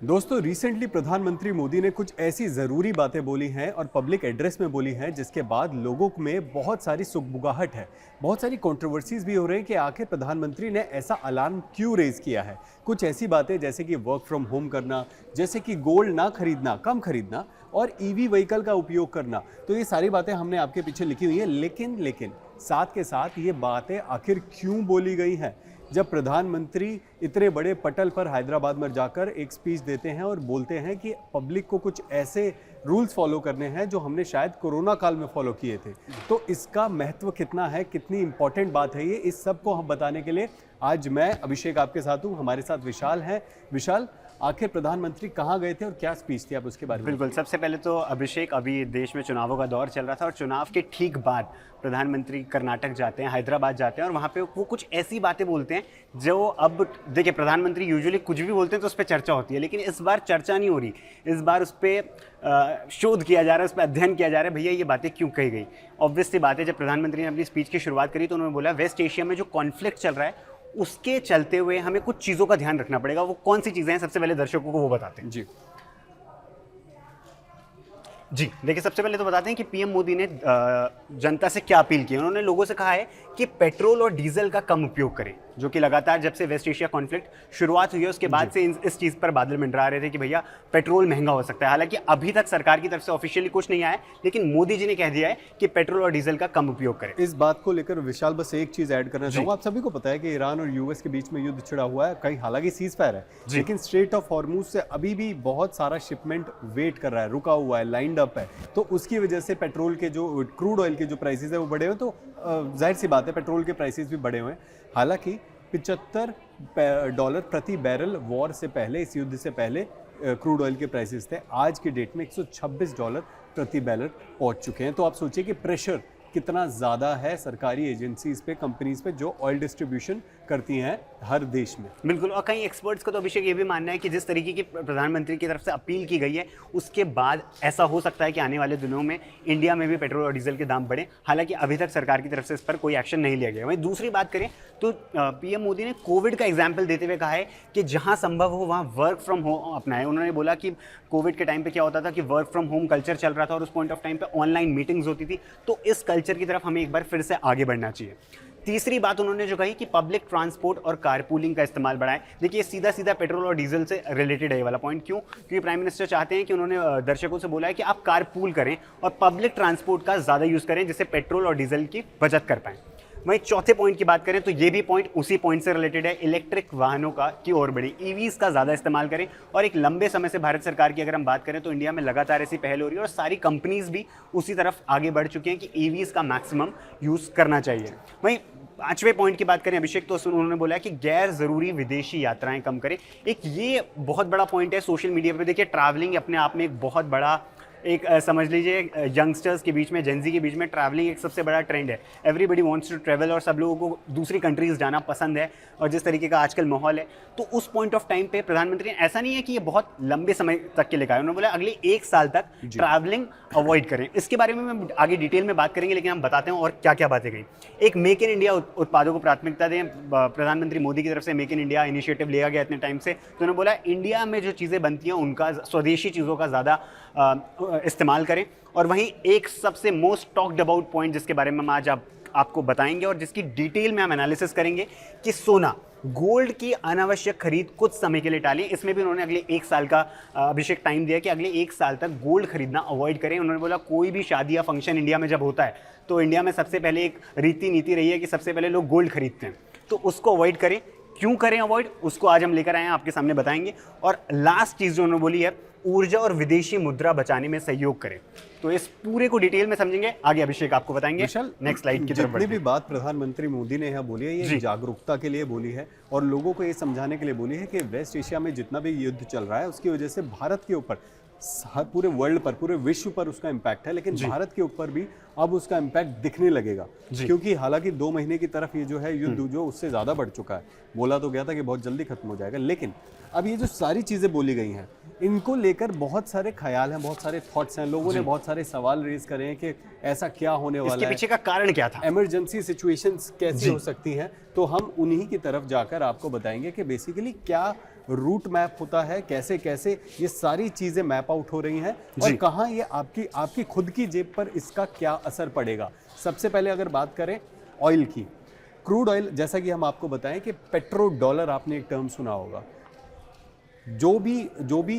दोस्तों रिसेंटली प्रधानमंत्री मोदी ने कुछ ऐसी ज़रूरी बातें बोली हैं और पब्लिक एड्रेस में बोली हैं जिसके बाद लोगों में बहुत सारी सुगबुगाहट है। बहुत सारी कंट्रोवर्सीज भी हो रही हैं कि आखिर प्रधानमंत्री ने ऐसा अलार्म क्यों रेज किया है। कुछ ऐसी बातें जैसे कि वर्क फ्रॉम होम करना, जैसे कि गोल्ड ना खरीदना, कम खरीदना और ईवी व्हीकल का उपयोग करना। तो ये सारी बातें हमने आपके पीछे लिखी हुई हैं, लेकिन साथ के साथ ये बातें आखिर क्यों बोली गई हैं। जब प्रधानमंत्री इतने बड़े पटल पर हैदराबाद में जाकर एक स्पीच देते हैं और बोलते हैं कि पब्लिक को कुछ ऐसे रूल्स फॉलो करने हैं जो हमने शायद कोरोना काल में फॉलो किए थे, तो इसका महत्व कितना है, कितनी इंपॉर्टेंट बात है ये, इस सब को हम बताने के लिए आज मैं अभिषेक आपके साथ हूँ। हमारे साथ विशाल है। विशाल, आखिर प्रधानमंत्री कहाँ गए थे और क्या स्पीच थी, आप उसके बारे में? बिल्कुल, सबसे पहले तो अभिषेक, अभी देश में चुनावों का दौर चल रहा था और चुनाव के ठीक बाद प्रधानमंत्री कर्नाटक जाते हैं, हैदराबाद जाते हैं और वहाँ पे वो कुछ ऐसी बातें बोलते हैं जो अब देखिए, प्रधानमंत्री यूजुअली कुछ भी बोलते हैं तो उस पर चर्चा होती है, लेकिन इस बार चर्चा नहीं हो रही। इस बार उस पर शोध किया जा रहा है, उस पर अध्ययन किया जा रहा है, भैया ये बातें क्यों कही गई। ऑब्वियस सी बात है, जब प्रधानमंत्री ने अपनी स्पीच की शुरुआत करी तो उन्होंने बोला वेस्ट एशिया में जो कॉन्फ्लिक्ट चल रहा है उसके चलते हुए हमें कुछ चीज़ों का ध्यान रखना पड़ेगा। वो कौन सी चीज़ें हैं, सबसे पहले दर्शकों को वो बताते हैं। जी देखिए, सबसे पहले तो बताते हैं कि पीएम मोदी ने जनता से क्या अपील की। उन्होंने लोगों से कहा है कि पेट्रोल और डीजल का कम उपयोग करें, जो कि लगातार जब से वेस्ट एशिया कॉन्फ्लिक्ट शुरुआत हुई है उसके बाद से इस चीज़ पर बादल मंडरा रहे थे कि भैया पेट्रोल महंगा हो सकता है। हालांकि अभी तक सरकार की तरफ से ऑफिशियली कुछ नहीं आया है, लेकिन मोदी जी ने कह दिया है कि पेट्रोल और डीजल का कम उपयोग करें। इस बात को लेकर विशाल बस एक चीज ऐड करना चाहूंगा। आप सभी को पता है कि ईरान और यूएस के बीच में युद्ध छिड़ा हुआ है, कहीं हालांकि सीज फायर है, लेकिन स्ट्रेट ऑफ हॉर्मुज से अभी भी बहुत सारा शिपमेंट वेट कर रहा है, रुका हुआ है, लाइंड अप है। तो उसकी वजह से पेट्रोल के जो क्रूड ऑयल के जो प्राइसेस है वो बढ़े हुए, तो जाहिर सी बात है पेट्रोल के प्राइसेस भी बढ़े हुए हैं। हालांकि $75 प्रति बैरल वॉर से पहले, इस युद्ध से पहले क्रूड ऑयल के प्राइसेस थे। आज की डेट में $126 प्रति बैरल पहुंच चुके हैं। तो आप सोचिए कि प्रेशर कितना ज़्यादा है सरकारी एजेंसीज पे, कंपनीज पे जो ऑयल डिस्ट्रीब्यूशन करती हैं हर देश में। बिल्कुल, और कई एक्सपर्ट्स का तो अभिषेक ये भी मानना है कि जिस तरीके की प्रधानमंत्री की तरफ से अपील की गई है उसके बाद ऐसा हो सकता है कि आने वाले दिनों में इंडिया में भी पेट्रोल और डीजल के दाम बढ़े। हालांकि अभी तक सरकार की तरफ से इस पर कोई एक्शन नहीं लिया गया। वहीं दूसरी बात करें तो पीएम मोदी ने कोविड का एग्जाम्पल देते हुए कहा है कि जहाँ संभव हो वहाँ वर्क फ्रॉम होम अपनाएं। उन्होंने बोला कि कोविड के टाइम पे क्या होता था कि वर्क फ्रॉम होम कल्चर चल रहा था और उस पॉइंट ऑफ टाइम पे ऑनलाइन मीटिंग्स होती थी, तो इस कल्चर की तरफ हमें एक बार फिर से आगे बढ़ना चाहिए। तीसरी बात उन्होंने जो कही कि पब्लिक ट्रांसपोर्ट और कारपूलिंग का इस्तेमाल बढ़ाएं। देखिए, सीधा सीधा पेट्रोल और डीजल से रिलेटेड है ये वाला पॉइंट। क्यों? क्योंकि प्राइम मिनिस्टर चाहते हैं कि उन्होंने दर्शकों से बोला है कि आप कारपूल करें और पब्लिक ट्रांसपोर्ट का ज़्यादा यूज़ करें, जिससे पेट्रोल और डीजल की बचत कर पाएँ। वहीं चौथे पॉइंट की बात करें तो ये भी पॉइंट उसी पॉइंट से रिलेटेड है, इलेक्ट्रिक वाहनों का की ओर बढ़े, ईवीज़ का ज़्यादा इस्तेमाल करें। और एक लंबे समय से भारत सरकार की अगर हम बात करें तो इंडिया में लगातार ऐसी पहल हो रही है और सारी कंपनीज भी उसी तरफ आगे बढ़ चुकी हैं कि ईवीज़ का मैक्सिमम यूज़ करना चाहिए। वहीं पांचवें पॉइंट की बात करें अभिषेक, तो उन्होंने बोला कि गैर ज़रूरी विदेशी यात्राएं कम करें। एक ये बहुत बड़ा पॉइंट है सोशल मीडिया पे। देखिए, ट्रैवलिंग अपने आप में एक बहुत बड़ा एक समझ लीजिए यंगस्टर्स के बीच में, जेनजी के बीच में ट्रैवलिंग एक सबसे बड़ा ट्रेंड है। एवरीबडी वांट्स टू ट्रैवल और सब लोगों को दूसरी कंट्रीज़ जाना पसंद है, और जिस तरीके का आजकल माहौल है तो उस पॉइंट ऑफ टाइम पे प्रधानमंत्री ने, ऐसा नहीं है कि ये बहुत लंबे समय तक के लिए कहा है, उन्होंने बोला अगले 1 साल तक ट्रैवलिंग अवॉइड करें। इसके बारे में हम आगे डिटेल में बात करेंगे, लेकिन हम बताते हैं और क्या क्या बातें गई। एक मेक इन इंडिया उत्पादों को प्राथमिकता दें। प्रधानमंत्री मोदी की तरफ से मेक इन इंडिया इनिशिएटिव लिया गया इतने टाइम से, तो उन्होंने बोला इंडिया में जो चीज़ें बनती हैं उनका, स्वदेशी चीज़ों का ज़्यादा इस्तेमाल करें। और वहीं एक सबसे मोस्ट टॉक्ड अबाउट पॉइंट जिसके बारे में हम आज आपको बताएंगे और जिसकी डिटेल में हम एनालिसिस करेंगे कि सोना, गोल्ड की अनावश्यक खरीद कुछ समय के लिए टालें। इसमें भी उन्होंने अगले 1 साल का अभिषेक टाइम दिया कि अगले 1 साल तक गोल्ड खरीदना अवॉइड करें। उन्होंने बोला कोई भी शादी या फंक्शन इंडिया में जब होता है तो इंडिया में सबसे पहले एक रीति नीति रही है कि सबसे पहले लोग गोल्ड खरीदते हैं, तो उसको अवॉइड करें। क्यों करें अवॉइड, उसको आज हम लेकर आए हैं, आपके सामने बताएंगे। और लास्ट चीज़ जो उन्होंने बोली है, ऊर्जा और विदेशी मुद्रा बचाने में सहयोग करें। तो इस पूरे को डिटेल में समझेंगे, आगे अभिषेक आपको बताएंगे। नेक्स्ट स्लाइड की तरफ बढ़ते हैं। जितनी भी बात प्रधानमंत्री मोदी ने यहाँ बोली है ये जागरूकता के लिए बोली है और लोगों को ये समझाने के लिए बोली है कि वेस्ट एशिया में जितना भी युद्ध चल रहा है उसकी वजह से भारत के ऊपर, पूरे वर्ल्ड पर, पूरे विश्व पर उसका इम्पैक्ट है, लेकिन भारत के ऊपर भी अब उसका इम्पैक्ट दिखने लगेगा। क्योंकि हालांकि 2 महीने की तरफ ये जो है युद्ध जो उससे ज़्यादा बढ़ चुका है। बोला तो गया था कि बहुत जल्दी खत्म हो जाएगा, लेकिन अब ये जो सारी चीज़ें बोली गई हैं इनको लेकर बहुत सारे ख्याल हैं, बहुत सारे थॉट्स हैं, लोगों ने बहुत सारे सवाल रेज करे हैं कि ऐसा क्या होने वाला है, इसके पीछे का कारण क्या था, इमरजेंसी सिचुएशंस कैसी हो सकती हैं। तो हम उन्हीं की तरफ जाकर आपको बताएंगे कि बेसिकली क्या रूट मैप होता है, कैसे कैसे ये सारी चीज़ें मैप आउट हो रही हैं और कहाँ ये आपकी आपकी खुद की जेब पर इसका क्या असर पड़ेगा। सबसे पहले अगर बात करें ऑयल की, क्रूड ऑयल, जैसा कि हम आपको बताएं कि पेट्रो डॉलर, आपने एक टर्म सुना होगा। जो भी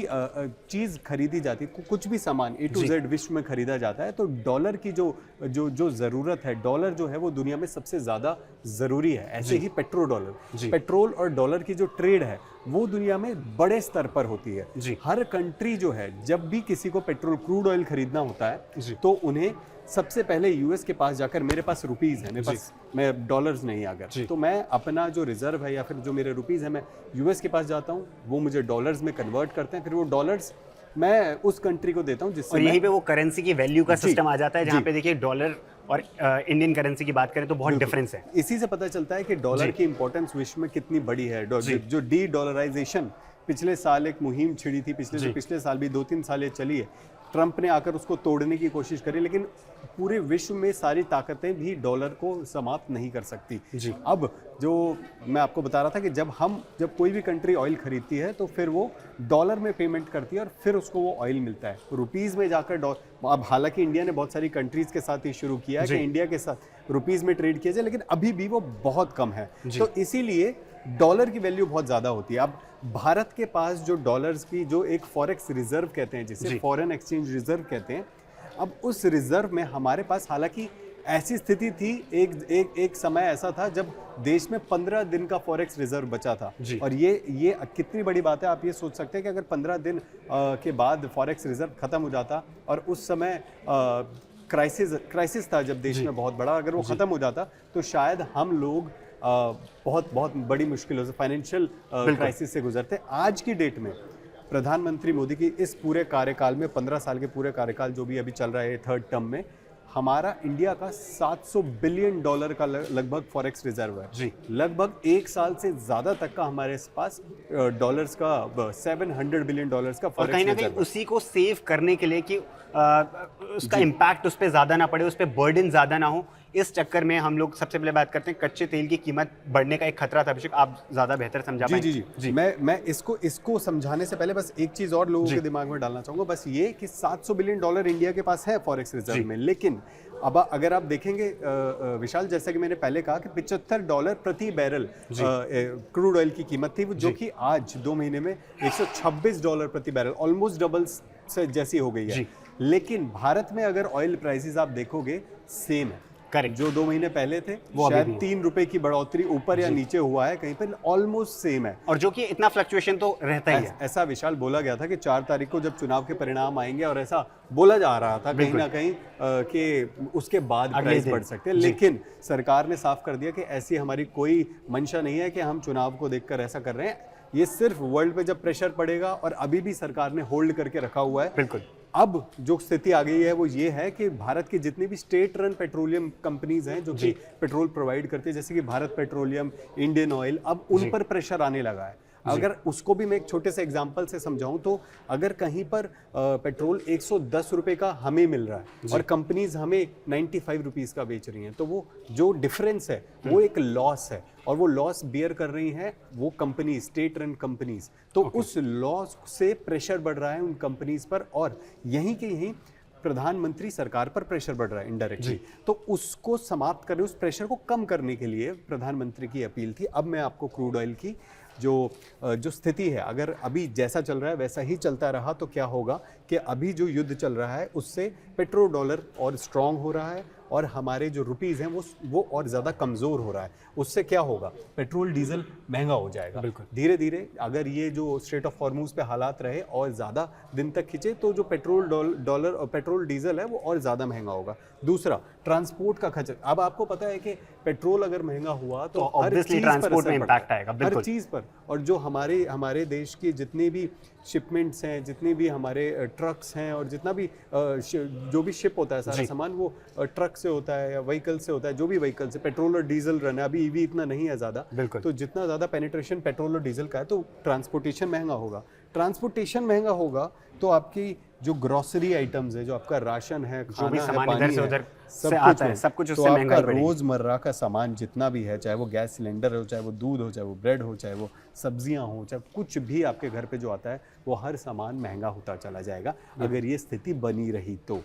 चीज़ खरीदी जाती है, कुछ भी सामान A to Z विश्व में खरीदा जाता है, तो डॉलर की जो ज़रूरत है, डॉलर जो है वो दुनिया में सबसे ज़्यादा ज़रूरी है। ऐसे ही पेट्रोल और डॉलर की जो ट्रेड है वो दुनिया में बड़े स्तर पर होती है। हर कंट्री जो है, जब भी किसी को पेट्रोल, क्रूड ऑयल खरीदना होता है तो उन्हें सबसे पहले यूएस के पास जाकर, मेरे पास रुपीज़ है, मेरे पास, मैं डॉलर्स नहीं आकर, तो मैं अपना जो रिजर्व है या फिर जो मेरे रुपीज़ है, मैं यूएस के पास जाता हूँ, वो मुझे डॉलर्स में कन्वर्ट करते हैं, फिर वो डॉलर्स मैं उस कंट्री को देता हूँ जिससे, और यहीं पे वो करेंसी की वैल्यू का सिस्टम आ जाता है, जहाँ पे देखिए डॉलर और इंडियन करेंसी की बात करें तो बहुत डिफरेंस है। इसी से पता चलता है कि डॉलर की इंपॉर्टेंस विश्व में कितनी बड़ी है। जो डी डॉलराइजेशन पिछले साल एक मुहिम छिड़ी थी, पिछले साल भी 2-3 साल ये चली है, ट्रंप ने आकर उसको तोड़ने की कोशिश करी, लेकिन पूरे विश्व में सारी ताकतें भी डॉलर को समाप्त नहीं कर सकती। अब जो मैं आपको बता रहा था कि जब कोई भी कंट्री ऑयल खरीदती है तो फिर वो डॉलर में पेमेंट करती है और फिर उसको वो ऑयल मिलता है रुपीज़ में जाकर। अब हालांकि इंडिया ने बहुत सारी कंट्रीज़ के साथ ये शुरू किया है कि इंडिया के साथ रुपीज़ में ट्रेड किया जाए, लेकिन अभी भी वो बहुत कम है, तो इसीलिए डॉलर की वैल्यू बहुत ज़्यादा होती है। अब भारत के पास जो डॉलर्स की जो एक फॉरेक्स रिजर्व कहते हैं, जिसे फॉरेन एक्सचेंज रिजर्व कहते हैं, अब उस रिजर्व में हमारे पास, हालांकि ऐसी स्थिति थी, एक समय ऐसा था जब देश में 15 दिन का फॉरेक्स रिजर्व बचा था, और ये कितनी बड़ी बात है। आप ये सोच सकते हैं कि अगर 15 दिन के बाद फॉरेक्स रिजर्व खत्म हो जाता और उस समय क्राइसिस था जब देश में बहुत बड़ा, अगर वो खत्म हो जाता तो शायद हम लोग बहुत बड़ी मुश्किलों से, फाइनेंशियल क्राइसिस से गुजरते। आज की डेट में प्रधानमंत्री मोदी की इस पूरे कार्यकाल में, 15 साल के पूरे कार्यकाल जो भी अभी चल रहा है थर्ड टर्म में, हमारा इंडिया का $700 बिलियन का लगभग फॉरेक्स रिजर्व है। लगभग एक साल से ज़्यादा तक का हमारे पास डॉलर्स का $700 बिलियन का फॉरेक्स रिजर्व। कहीं ना कहीं उसी को सेव करने के लिए कि उसका इम्पैक्ट उस पर ज़्यादा ना पड़े, उस पर बर्डन ज़्यादा ना हो, इस चक्कर में हम लोग सबसे पहले बात करते हैं कच्चे तेल की कीमत बढ़ने का एक खतरा था। अभिषेक, आप ज़्यादा बेहतर समझा पाएंगे। जी। मैं इसको समझाने से पहले बस एक चीज़ और लोगों के दिमाग में डालना चाहूँगा, बस ये कि $700 बिलियन इंडिया के पास है फॉरेक्स रिजर्व में, लेकिन अब अगर आप देखेंगे विशाल, जैसा कि मैंने पहले कहा कि $75 प्रति बैरल क्रूड ऑयल की कीमत थी, जो कि आज 2 महीने में $126 प्रति बैरल, ऑलमोस्ट डबल से जैसी हो गई है। लेकिन भारत में अगर ऑयल प्राइसेस आप देखोगे सेम है, करेक्ट, जो 2 महीने पहले थे वो शायद 3 रुपए की बढ़ोतरी ऊपर या नीचे हुआ है, कहीं पर ऑलमोस्ट सेम है, और जो कि इतना फ्लक्चुएशन तो रहता ही है। ऐसा विशाल बोला गया था कि 4 तारीख को जब चुनाव के परिणाम आएंगे, और ऐसा बोला जा रहा था कहीं ना कहीं कि उसके बाद प्राइस बढ़ सकते हैं, लेकिन सरकार ने साफ कर दिया कि ऐसी हमारी कोई मंशा नहीं है कि हम चुनाव को देखकर ऐसा कर रहे हैं। ये सिर्फ वर्ल्ड पे जब प्रेशर पड़ेगा, और अभी भी सरकार ने होल्ड करके रखा हुआ है। बिल्कुल। अब जो स्थिति आ गई है वो ये है कि भारत की जितनी भी स्टेट रन पेट्रोलियम कंपनीज हैं जो कि पेट्रोल प्रोवाइड करती है, जैसे कि भारत पेट्रोलियम, इंडियन ऑयल, अब उन पर प्रेशर आने लगा है। अगर उसको भी मैं एक छोटे से एग्जांपल से समझाऊं तो अगर कहीं पर पेट्रोल 110 रुपए का हमें मिल रहा है और कंपनीज हमें 95 रुपीस का बेच रही हैं, तो वो जो डिफरेंस है वो एक लॉस है, और वो लॉस बियर कर रही हैं वो कंपनी, स्टेट रन कंपनीज। तो उस लॉस से प्रेशर बढ़ रहा है उन कंपनीज पर, और यहीं के यहीं प्रधानमंत्री सरकार पर प्रेशर बढ़ रहा है इनडायरेक्टली। तो उसको समाप्त करने, उस प्रेशर को कम करने के लिए प्रधानमंत्री की अपील थी। अब मैं आपको क्रूड ऑयल की जो स्थिति है, अगर अभी जैसा चल रहा है वैसा ही चलता रहा तो क्या होगा कि अभी जो युद्ध चल रहा है उससे पेट्रो डॉलर और स्ट्रांग हो रहा है, और हमारे जो रुपीज़ हैं वो और ज़्यादा कमज़ोर हो रहा है। उससे क्या होगा, पेट्रोल डीजल महंगा हो जाएगा धीरे धीरे। अगर ये जो स्ट्रेट ऑफ हॉर्मूज पे हालात रहे और ज़्यादा दिन तक खिंचे तो जो पेट्रोल डॉलर और पेट्रोल डीजल है वो और ज़्यादा महंगा होगा। दूसरा, ट्रांसपोर्ट का खर्च। अब आपको पता है कि पेट्रोल अगर महंगा हुआ तो हर चीज़ ट्रांसपोर्ट में इम्पैक्ट आएगा, हर चीज़ पर। और जो हमारे देश की जितनी भी शिपमेंट्स हैं, जितनी भी हमारे ट्रक्स हैं, और जितना भी जो भी शिप होता है सारा सामान, वो ट्रक से होता है या व्हीकल से होता है, जो भी व्हीकल से पेट्रोल और डीजल रन है। अभी ईवी इतना नहीं है ज़्यादा, तो जितना ज़्यादा पेनिट्रेशन पेट्रोल और डीजल का है तो ट्रांसपोर्टेशन महंगा होगा। ट्रांसपोर्टेशन महंगा होगा तो आपकी जो ग्रोसरी आइटम्स है, जो आपका राशन है, जो भी खाना है, सामान पानी इधर से है, उधर सब से कुछ आता है, हो, सब कुछ तो उससे आपका महंगाई बढ़ेगी। रोजमर्रा का सामान जितना भी है, चाहे वो गैस सिलेंडर हो, चाहे वो दूध हो, चाहे वो ब्रेड हो, चाहे वो सब्जियां हो, चाहे कुछ भी आपके घर पे जो आता है, वो हर सामान महंगा होता चला जाएगा अगर ये स्थिति बनी रही तो।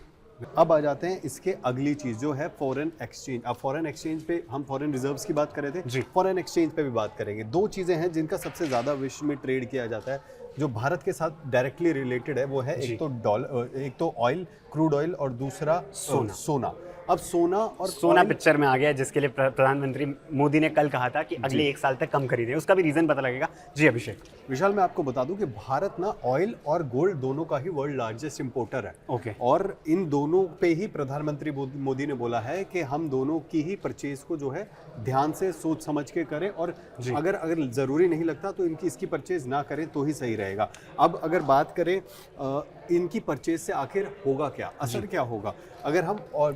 अब आ जाते हैं इसके अगली चीज जो है फॉरेन एक्सचेंज। अब फॉरेन एक्सचेंज पे हम फॉरेन रिजर्व्स की बात कर रहे जी। थे, फॉरेन एक्सचेंज पे भी बात करेंगे। दो चीजें हैं जिनका सबसे ज्यादा विश्व में ट्रेड किया जाता है, जो भारत के साथ डायरेक्टली रिलेटेड है, वो है जी। एक तो ऑयल, क्रूड ऑयल, और दूसरा सोना। अब सोना और सोना oil- पिक्चर में आ गया, जिसके लिए प्रधानमंत्री मोदी ने कल कहा था कि अगले 1 साल तक कम खरीदें। उसका भी रीजन पता लगेगा। जी अभिषेक। विशाल, मैं आपको बता दूं कि भारत ना ऑयल और गोल्ड दोनों का ही वर्ल्ड लार्जेस्ट इंपोर्टर है। ओके। और इन दोनों पे ही प्रधानमंत्री मोदी ने बोला है कि हम दोनों की ही परचेज को जो है ध्यान से सोच समझ के करें, और अगर जरूरी नहीं लगता तो इसकी परचेज ना करें तो ही सही रहेगा। अब अगर बात करें इनकी परचेज से आखिर होगा क्या, असर क्या होगा अगर हम और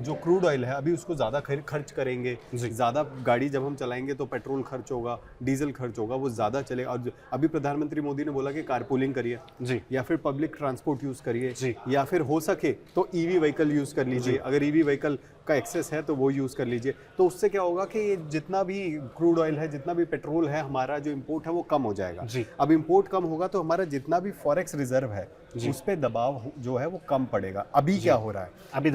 जो क्रूड ऑयल है अभी उसको ज़्यादा खर्च करेंगे, ज़्यादा गाड़ी जब हम चलाएंगे तो पेट्रोल खर्च होगा, डीजल खर्च होगा, वो ज़्यादा चलेगा। और अभी प्रधानमंत्री मोदी ने बोला कि कारपूलिंग करिए जी, या फिर पब्लिक ट्रांसपोर्ट यूज़ करिए जी, या फिर हो सके तो ईवी व्हीकल यूज़ कर लीजिए। अगर ईवी व्हीकल का एक्सेस है तो वो यूज़ कर लीजिए। तो उससे क्या होगा कि ये जितना भी क्रूड ऑयल है, जितना भी पेट्रोल है, हमारा जो इंपोर्ट है वो कम हो जाएगा। अब इंपोर्ट कम होगा तो हमारा जितना भी फॉरेक्स रिजर्व है उस पर दबाव जो है वो कम पड़ेगा। अभी क्या हो रहा है, अभी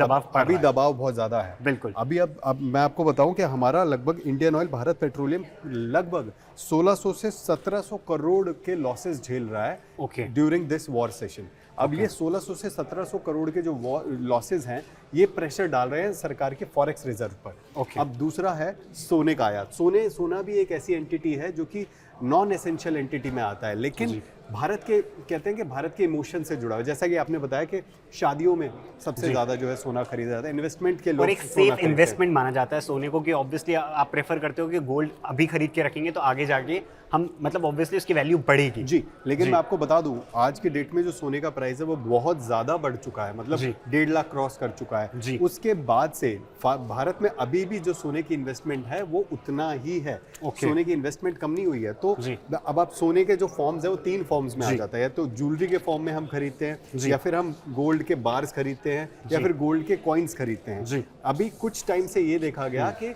दबाव बहुत ज़्यादा है। बिल्कुल। अब मैं आपको बताऊं कि हमारा लगभग इंडियन ऑयल, भारत पेट्रोलियम लगभग 1600 से 1700 करोड़ के लॉसेस झेल रहा है ड्यूरिंग दिस वॉर सेशन। अब ये 1600 से 1700 करोड़ के जो लॉसेस हैं, ये प्रेशर डाल रहे हैं सरकार के फॉरेक्स रिजर्व पर। अब दूसरा है सोने का आयात। सोना भी एक ऐसी एंटिटी है जो कि नॉन एसेंशियल एंटिटी में आता है, लेकिन भारत के कहते हैं कि भारत के इमोशन से जुड़ा हुआ। जैसा कि आपने बताया कि शादियों में सबसे ज्यादा जो है सोना खरीदा जाता है, इन्वेस्टमेंट के लोग, और एक सेफ इन्वेस्टमेंट माना जाता है सोने को, कि ऑब्वियसली आप प्रेफर करते हो कि गोल्ड अभी खरीद के रखेंगे तो आगे जाके हम मतलब ऑब्वियसली उसकी वैल्यू बढ़ेगी। जी, लेकिन मैं आपको बता दूं आज की डेट में जो सोने का प्राइस है वो बहुत ज्यादा बढ़ चुका है, मतलब 1.5 लाख क्रॉस कर चुका है। उसके बाद से भारत में अभी भी जो सोने की इन्वेस्टमेंट है वो उतना ही है। सोने की इन्वेस्टमेंट कम नहीं हुई है। तो अब आप सोने के जो फॉर्म्स है वो 3 फॉर्म्स में आ जाता है। तो ज्वेलरी के फॉर्म में हम खरीदते हैं, या फिर हम गोल्ड के बार्स खरीदते हैं, या फिर गोल्ड के कॉइन्स खरीदते हैं। अभी कुछ टाइम से ये देखा गया कि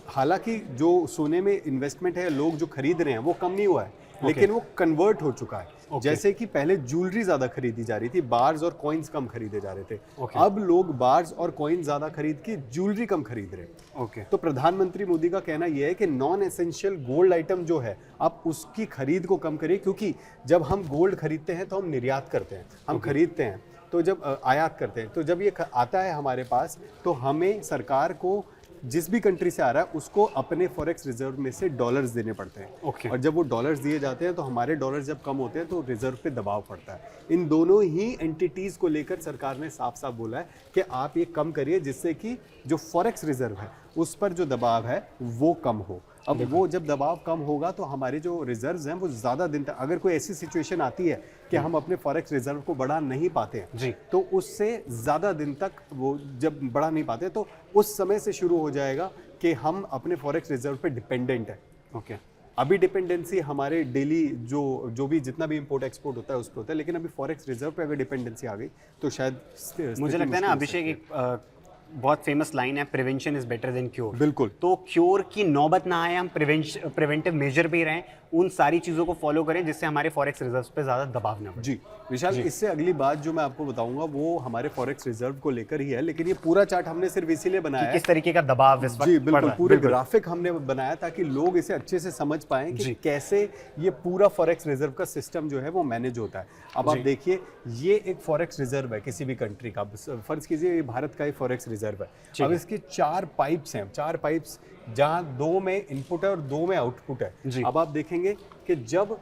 हालांकि जो सोने में इन्वेस्टमेंट है, लोग जो खरीद रहे हैं वो कम नहीं हुआ है, लेकिन वो कन्वर्ट हो चुका है। जैसे कि पहले ज्वेलरी ज्यादा खरीदी जा रही थी, बार्स और कॉइन्स कम खरीदे जा रहे थे। अब लोग बार्स और कॉइन्स ज्यादा खरीद के ज्वेलरी कम खरीद रहे हैं। तो प्रधानमंत्री मोदी का कहना यह है कि नॉन एसेंशियल गोल्ड आइटम जो है आप उसकी खरीद को कम करिए, क्योंकि जब हम गोल्ड खरीदते हैं तो हम निर्यात करते हैं, हम खरीदते हैं तो जब आयात करते हैं, तो जब ये आता है हमारे पास तो हमें सरकार को जिस भी कंट्री से आ रहा है उसको अपने फॉरेक्स रिजर्व में से डॉलर्स देने पड़ते हैं। और जब वो डॉलर्स दिए जाते हैं तो हमारे डॉलर्स जब कम होते हैं तो रिजर्व पे दबाव पड़ता है। इन दोनों ही एंटिटीज को लेकर सरकार ने साफ साफ बोला है कि आप ये कम करिए, जिससे कि जो फॉरेक्स रिजर्व है उस पर जो दबाव है वो कम हो। अब वो जब दबाव कम होगा तो हमारे जो रिजर्व्स हैं वो ज़्यादा दिन तक, अगर कोई ऐसी सिचुएशन आती है कि हम अपने फॉरेक्स रिजर्व को बढ़ा नहीं पाते हैं तो उससे ज़्यादा दिन तक वो जब बढ़ा नहीं पाते तो उस समय से शुरू हो जाएगा कि हम अपने फॉरेक्स रिजर्व पे डिपेंडेंट है। अभी डिपेंडेंसी हमारे डेली जो भी जितना भी इंपोर्ट एक्सपोर्ट होता है उस पर होता है, लेकिन अभी फॉरेक्स रिजर्व पे अगर डिपेंडेंसी आ गई तो शायद मुझे लगता है ना अभिषेक, एक बहुत फेमस लाइन है, prevention is better than cure. बिल्कुल। तो क्योर की नौबत ना आए, हम प्रिवेंटिव मेजर पे ही रहें, उन सारी चीज़ों को फॉलो करें जिससे हमारे फॉरेक्स रिजर्व्स पे ज़्यादा दबाव ना पड़े। जी विशाल, इससे अगली बात जो मैं आपको बताऊंगा वो हमारे फॉरेक्स रिजर्व को लेकर ही है, लेकिन ये पूरा चार्ट हमने सिर्फ इसीलिए बनाया है किस तरीके का दबाव इस वक्त जी बिल्कुल पूरे ग्राफिक हमने बनाया ताकि लोग इसे अच्छे से समझ पाएं कि कैसे ये पूरा फॉरेक्स रिजर्व का सिस्टम जो है वो मैनेज होता है। अब आप देखिए, ये एक फॉरेक्स रिजर्व है किसी भी कंट्री का, फर्ज कीजिए ये भारत का ही फॉरेक्स रिजर्व है। अब इसके 4 पाइप्स हैं, 4 पाइप्स जहां 2 में इनपुट है और 2 में आउटपुट है। अब आप देखेंगे कि जब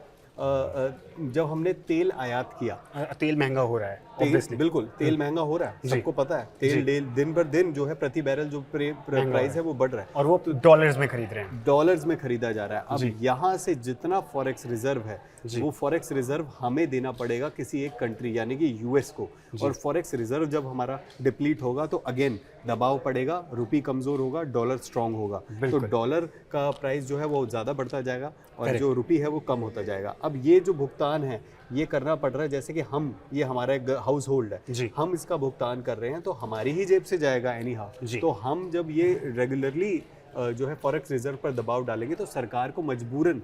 हमने तेल आयात किया, तेल महंगा हो रहा है, बिल्कुल तेल महंगा हो रहा है, सबको पता है। तेल दिन पर दिन जो है प्रति बैरल जो प्राइस है वो बढ़ रहा है, और वो डॉलर्स में खरीद रहे हैं, डॉलर्स में खरीदा जा रहा है। अब यहाँ से जितना फॉरेक्स रिजर्व है वो फॉरेक्स रिजर्व हमें देना पड़ेगा किसी एक कंट्री यानी कि यूएस को। और फॉरेक्स रिजर्व जब हमारा डिप्लीट होगा तो अगेन दबाव पड़ेगा, रुपी कमजोर होगा, डॉलर स्ट्रांग होगा, तो डॉलर का प्राइस जो है वो ज्यादा बढ़ता जाएगा और जो रुपी है वो कम होता जाएगा। अब ये जो भुगतान है ये करना पड़ रहा है, जैसे कि हम, ये हमारा एक हाउस होल्ड है जी। हम इसका भुगतान कर रहे हैं तो हमारी ही जेब से जाएगा एनी हाउ। तो हम जब ये रेगुलरली जो है फॉरेक्स रिजर्व पर दबाव डालेंगे तो सरकार को मजबूरन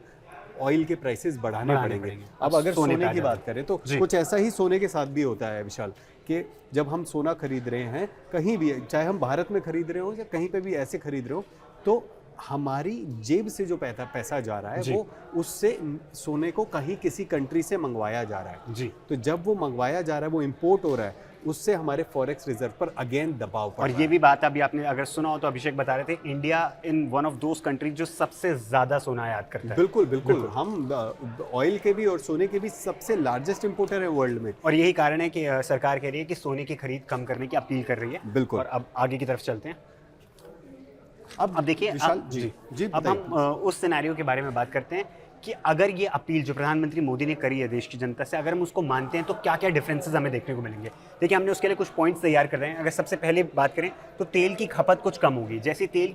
ऑयल के प्राइसेस बढ़ाने पड़ेंगे। अब अगर सोने की बात करें तो कुछ ऐसा ही सोने के साथ भी होता है विशाल, कि जब हम सोना खरीद रहे हैं कहीं भी, चाहे हम भारत में खरीद रहे हो या कहीं पे भी ऐसे खरीद रहे हो, तो हमारी जेब से जो पैसा जा रहा है वो उससे सोने को कहीं किसी कंट्री से मंगवाया जा रहा है जी। तो जब वो मंगवाया जा रहा है, वो इंपोर्ट हो रहा है, उससे हमारे फॉरेक्स रिजर्व पर अगेन दबाव पड़ रहा है। और ये भी बात अभी आपने अगर सुना हो तो अभिषेक बता रहे थे, India in one of those countries जो सबसे ज्यादा सोना आयात करता है। बिल्कुल बिल्कुल, हम ऑयल के भी और सोने के भी सबसे लार्जेस्ट इंपोर्टर है वर्ल्ड में। और यही कारण है कि सरकार कह रही है कि सोने की खरीद कम करने की अपील कर रही है। बिल्कुल। और अब आगे की तरफ चलते हैं। अब देखिए जी, अब हम उस सिनेरियो के बारे में बात करते हैं कि अगर ये अपील जो प्रधानमंत्री मोदी ने करी है देश की जनता से, अगर हम उसको मानते हैं तो क्या क्या डिफरेंसेस हमें देखने को मिलेंगे। देखिए, हमने उसके लिए कुछ पॉइंट्स तैयार कर रहे हैं। अगर सबसे पहले बात करें तो तेल की खपत कुछ कम होगी। जैसे तेल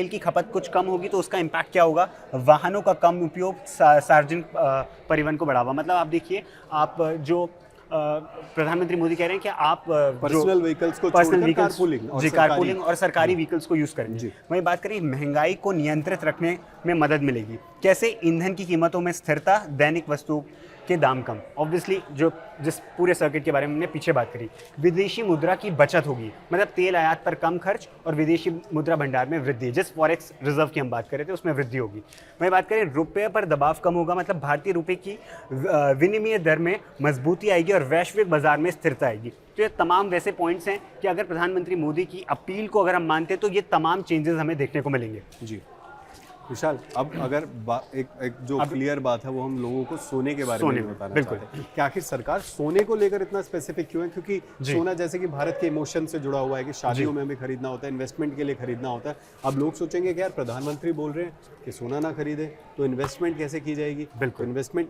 की खपत कुछ कम होगी तो उसका इम्पैक्ट क्या होगा? वाहनों का कम उपयोग, सार्वजनिक परिवहन को बढ़ावा। मतलब आप देखिए, आप जो प्रधानमंत्री मोदी कह रहे हैं कि आप पर्सनल व्हीकल्स को छोड़कर कारपूलिंग और सरकारी व्हीकल्स को यूज करें। वही बात करें, महंगाई को नियंत्रित रखने में मदद मिलेगी। कैसे? ईंधन की कीमतों में स्थिरता, दैनिक वस्तुओं के दाम कम। ऑब्वियसली जिस पूरे सर्किट के बारे में हमने पीछे बात करी, विदेशी मुद्रा की बचत होगी, मतलब तेल आयात पर कम खर्च और विदेशी मुद्रा भंडार में वृद्धि। जिस फॉरेक्स रिजर्व की हम बात कर रहे थे उसमें वृद्धि होगी। वही बात करें, रुपये पर दबाव कम होगा, मतलब भारतीय रुपये की विनिमय दर में मजबूती आएगी और वैश्विक बाजार में स्थिरता आएगी। तो ये तमाम वैसे पॉइंट्स हैं कि अगर प्रधानमंत्री मोदी की अपील को अगर हम मानते हैं तो ये तमाम चेंजेस हमें देखने को मिलेंगे। जी विशाल, अब अगर एक जो क्लियर बात है वो हम लोगों को सोने के बारे में बताना चाहते हैं कि आखिर सरकार सोने को लेकर इतना स्पेसिफिक क्यों है। क्योंकि सोना जैसे कि भारत के इमोशन से जुड़ा हुआ है कि शादियों में हमें खरीदना होता है, इन्वेस्टमेंट के लिए खरीदना होता है। अब लोग सोचेंगे कि यार प्रधानमंत्री बोल रहे हैं कि सोना ना खरीदे तो इन्वेस्टमेंट कैसे की जाएगी। बिल्कुल, इन्वेस्टमेंट,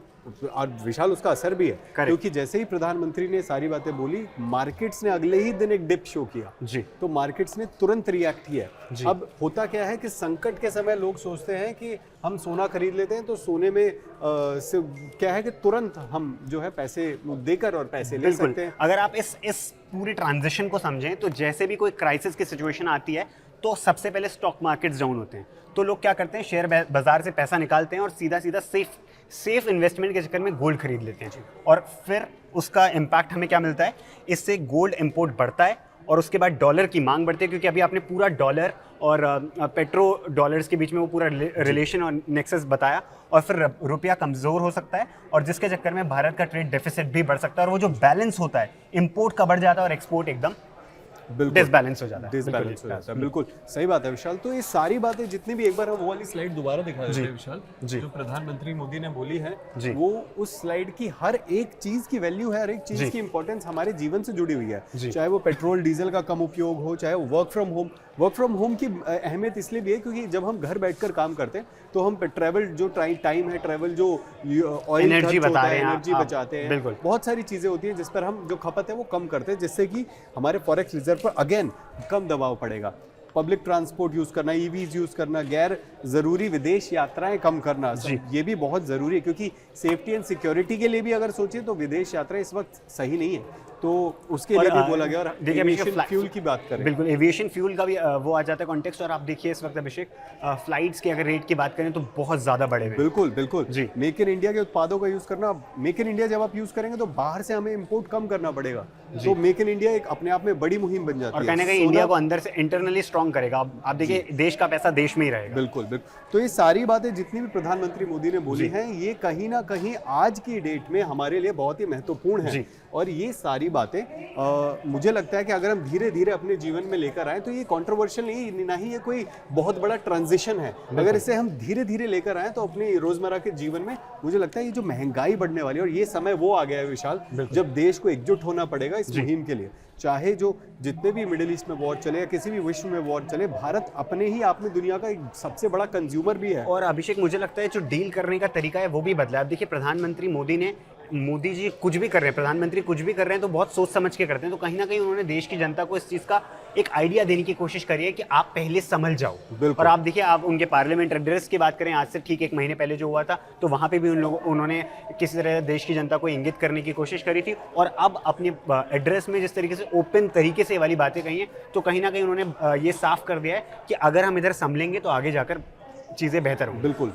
और विशाल उसका असर भी है क्योंकि जैसे ही प्रधानमंत्री ने सारी बातें बोली, मार्केट्स ने अगले ही दिन एक डिप शो किया जी। तो मार्केट्स ने तुरंत रिएक्ट किया। अब होता क्या है कि संकट के समय लोग सोचते हैं कि हम सोना खरीद लेते हैं तो सोने में क्या है कि तुरंत हम जो है पैसे देकर और पैसे ले सकते हैं। अगर आप इस पूरी ट्रांजिशन को समझें तो जैसे भी कोई क्राइसिस की सिचुएशन आती है तो सबसे पहले स्टॉक मार्केट्स डाउन होते हैं, तो लोग क्या करते हैं, शेयर बाजार से पैसा निकालते हैं और सीधा सेफ इन्वेस्टमेंट के चक्कर में गोल्ड खरीद लेते हैं। और फिर उसका इम्पैक्ट हमें क्या मिलता है, इससे गोल्ड इंपोर्ट बढ़ता है और उसके बाद डॉलर की मांग बढ़ती है, क्योंकि अभी आपने पूरा डॉलर और पेट्रो डॉलर्स के बीच में वो पूरा रिलेशन और नेक्सस बताया। और फिर रुपया कमज़ोर हो सकता है और जिसके चक्कर में भारत का ट्रेड डेफिसिट भी बढ़ सकता है और वो जो बैलेंस होता है, इंपोर्ट का बढ़ जाता है और एक्सपोर्ट एकदम डिसबैलेंस हो जाता है। बिल्कुल सही बात है विशाल। तो ये सारी बातें जितनी भी, एक बार वो वाली स्लाइड दोबारा दिखा देते हैं विशाल, जो प्रधानमंत्री मोदी ने बोली है, वो उस स्लाइड की हर एक चीज की वैल्यू है, हर एक चीज की इंपॉर्टेंस हमारे जीवन से जुड़ी हुई है। चाहे वो पेट्रोल डीजल का कम उपयोग हो, चाहे वो वर्क फ्रॉम होम की अहमियत इसलिए भी है क्योंकि जब हम घर बैठकर काम करते हैं तो हम ट्रैवल जो टाइम है, ट्रैवल जो ऑयल एनर्जी बचाते हैं, बहुत सारी चीजें होती हैं जिस पर हम जो खपत है वो कम करते हैं, जिससे कि हमारे फॉरेक्स रिजर्व पर अगेन कम दबाव पड़ेगा। पब्लिक ट्रांसपोर्ट यूज करना, ईवीज यूज करना, गैर जरूरी विदेश यात्राएं कम करना, ये भी बहुत जरूरी है क्योंकि सेफ्टी एंड सिक्योरिटी के लिए भी अगर सोचें तो विदेश यात्रा इस वक्त सही नहीं है, तो उसके लिए भी बोला गया। और एविएशन फ्यूल की बात करें, बिल्कुल एविएशन फ्यूल का भी वो आ जाता है कॉन्टेक्स्ट। और आप देखिए इस वक्त अभिषेक, फ्लाइट्स के अगर रेट की बात करें तो बहुत ज्यादा बढ़े हुए। बिल्कुल जी। मेक इन इंडिया के उत्पादों का यूज करना, मेक इन इंडिया जब आप यूज करेंगे तो बाहर से हमें इंपोर्ट कम करना पड़ेगा, तो मेक इन इंडिया एक अपने आप में बड़ी मुहिम बन जाती है और कहीं ना कहीं इंडिया को अंदर से इंटरनली स्ट्रॉन्ग करेगा। आप देखिए, देश का पैसा देश में ही रहेगा। बिल्कुल। तो ये सारी बातें जितनी भी प्रधानमंत्री मोदी ने बोली हैं, ये कहीं ना कहीं आज की डेट में हमारे लिए बहुत ही महत्वपूर्ण है। और ये सारी बातें मुझे लगता है कि अगर हम धीरे धीरे अपने जीवन में लेकर आए तो ये कंट्रोवर्शियल नहीं, ना ही ये कोई बहुत बड़ा ट्रांजिशन है। अगर इसे हम धीरे धीरे लेकर आए तो अपने रोजमर्रा के जीवन में मुझे लगता है ये जो महंगाई बढ़ने वाली है, और ये समय वो आ गया है विशाल जब देश को एकजुट होना पड़ेगा इस मुहिम के लिए। चाहे जो जितने भी मिडिल ईस्ट में वॉर चले या किसी भी विश्व में वॉर चले, भारत अपने ही आप में दुनिया का एक सबसे बड़ा कंज्यूमर भी है। और अभिषेक, मुझे लगता है जो डील करने का तरीका है वो भी बदला है। अब देखिए, प्रधानमंत्री मोदी ने मोदी जी कुछ भी कर रहे हैं, प्रधानमंत्री कुछ भी कर रहे हैं तो बहुत सोच समझ के करते हैं। तो कहीं ना कहीं उन्होंने देश की जनता को इस चीज़ का एक आइडिया देने की कोशिश करी है कि आप पहले संभल जाओ। बिल्कुल। और आप देखिए, आप उनके पार्लियामेंट एड्रेस की बात करें, आज से ठीक 1 महीने पहले जो हुआ था, तो वहाँ पे भी उन्होंने किसी तरह देश की जनता को इंगित करने की कोशिश करी थी। और अब अपने एड्रेस में जिस तरीके से ओपन तरीके से ये वाली बातें कही हैं, तो कहीं ना कहीं उन्होंने ये साफ कर दिया है कि अगर हम इधर संभलेंगे तो आगे जाकर चीज़ें बेहतर होंगी। बिल्कुल।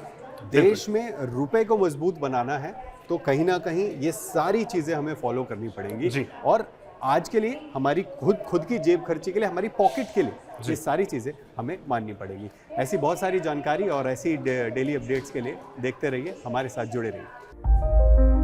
देश में रुपए को मजबूत बनाना है तो कहीं ना कहीं ये सारी चीजें हमें फॉलो करनी पड़ेंगी जी। और आज के लिए हमारी खुद की जेब खर्ची के लिए, हमारी पॉकेट के लिए ये सारी चीजें हमें माननी पड़ेगी। ऐसी बहुत सारी जानकारी और ऐसी डेली अपडेट्स के लिए देखते रहिए, हमारे साथ जुड़े रहिए।